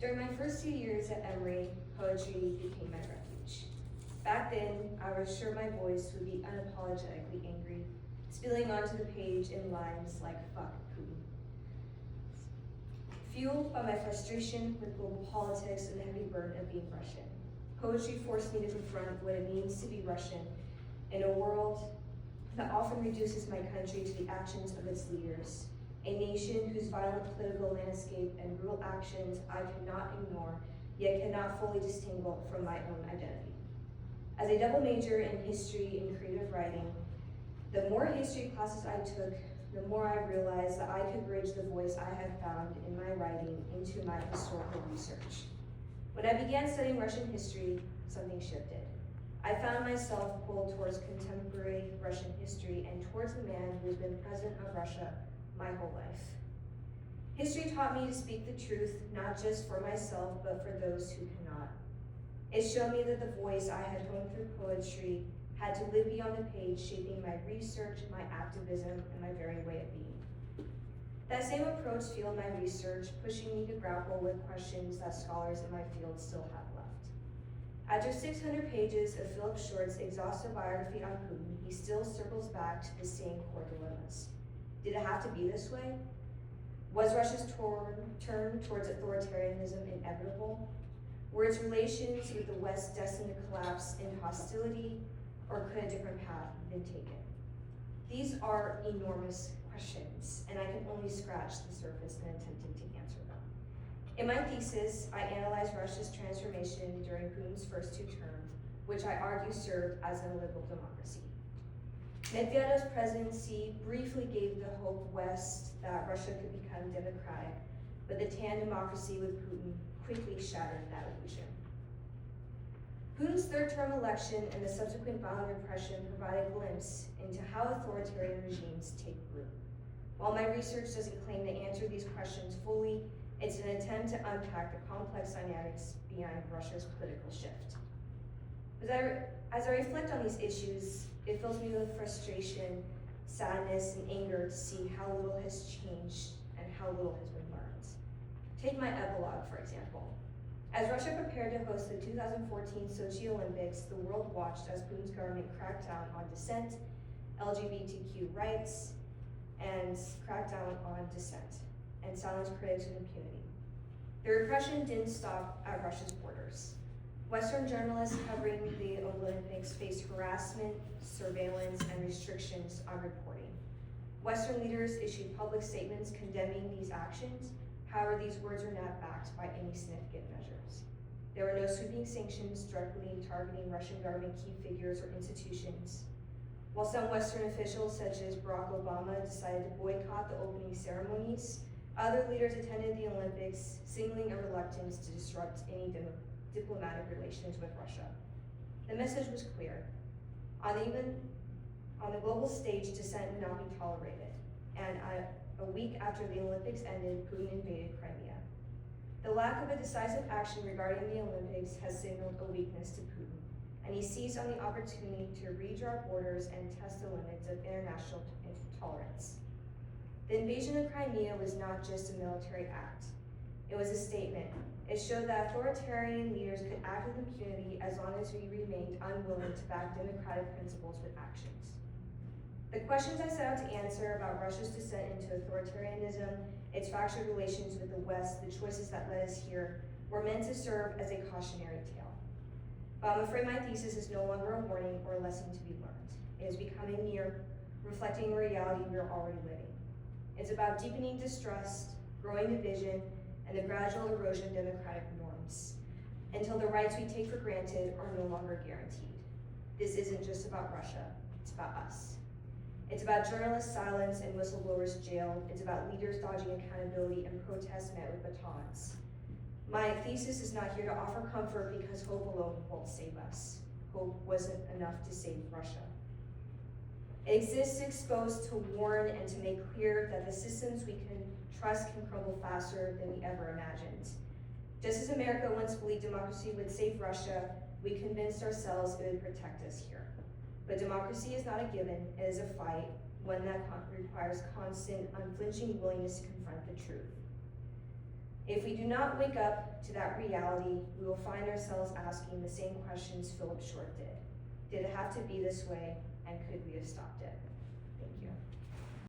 During my first 2 years at Emory, poetry became my refuge. Back then, I was sure my voice would be unapologetically angry, spilling onto the page in lines like "fuck Putin." Fueled by my frustration with global politics and the heavy burden of being Russian, poetry forced me to confront what it means to be Russian in a world that often reduces my country to the actions of its leaders, a nation whose violent political landscape and brutal actions I cannot ignore, yet cannot fully distinguish from my own identity. As a double major in history and creative writing, the more history classes I took, the more I realized that I could bridge the voice I had found in my writing into my historical research. When I began studying Russian history, something shifted. I found myself pulled towards contemporary Russian history and towards the man who has been president of Russia my whole life. History taught me to speak the truth, not just for myself, but for those who cannot. It showed me that the voice I had honed through poetry had to live beyond the page, shaping my research, my activism, and my very way of being. That same approach fueled my research, pushing me to grapple with questions that scholars in my field still have left. After 600 pages of Philip Short's exhaustive biography on Putin, he still circles back to the same core dilemmas. Did it have to be this way? Was Russia's turn towards authoritarianism inevitable? Were its relations with the West destined to collapse into hostility, or could a different path have been taken? These are enormous questions, and I can only scratch the surface in attempting to answer them. In my thesis, I analyzed Russia's transformation during Putin's first 2 terms, which I argue served as an illiberal democracy. Medvedev's presidency briefly gave the hope West that Russia could become democratic, but the tan democracy with Putin quickly shattered that illusion. Putin's 3rd-term election and the subsequent violent repression provide a glimpse into how authoritarian regimes take root. While my research doesn't claim to answer these questions fully, it's an attempt to unpack the complex dynamics behind Russia's political shift. As I reflect on these issues, it fills me with frustration, sadness, and anger to see how little has changed and how little has been learned. Take my epilogue, for example. As Russia prepared to host the 2014 Sochi Olympics, the world watched as Putin's government cracked down on dissent, LGBTQ rights, and cracked down on dissent, and silenced critics with impunity. The repression didn't stop at Russia's borders. Western journalists covering the Olympics faced harassment, surveillance, and restrictions on reporting. Western leaders issued public statements condemning these actions. However, these words are not backed by any significant measures. There were no sweeping sanctions directly targeting Russian government key figures or institutions. While some Western officials, such as Barack Obama, decided to boycott the opening ceremonies, other leaders attended the Olympics, signaling a reluctance to disrupt any diplomatic relations with Russia. The message was clear. On the global stage, dissent would not be tolerated, and a week after the Olympics ended, Putin invaded Crimea. The lack of a decisive action regarding the Olympics has signaled a weakness to Putin, and he seized on the opportunity to redraw borders and test the limits of international tolerance. The invasion of Crimea was not just a military act. It was a statement. It showed that authoritarian leaders could act with impunity as long as we remained unwilling to back democratic principles with actions. The questions I set out to answer about Russia's descent into authoritarianism, its fractured relations with the West, the choices that led us here, were meant to serve as a cautionary tale. But I'm afraid my thesis is no longer a warning or a lesson to be learned. It is becoming near, reflecting the reality we are already living. It's about deepening distrust, growing division, and the gradual erosion of democratic norms, until the rights we take for granted are no longer guaranteed. This isn't just about Russia, it's about us. It's about journalists' silence and whistleblowers jailed. It's about leaders dodging accountability and protests met with batons. My thesis is not here to offer comfort because hope alone won't save us. Hope wasn't enough to save Russia. It exists exposed to warn and to make clear that the systems we can trust can crumble faster than we ever imagined. Just as America once believed democracy would save Russia, we convinced ourselves it would protect us here. But democracy is not a given, it is a fight, one that requires constant, unflinching willingness to confront the truth. If we do not wake up to that reality, we will find ourselves asking the same questions Philip Short did. Did it have to be this way, and could we have stopped it? Thank you.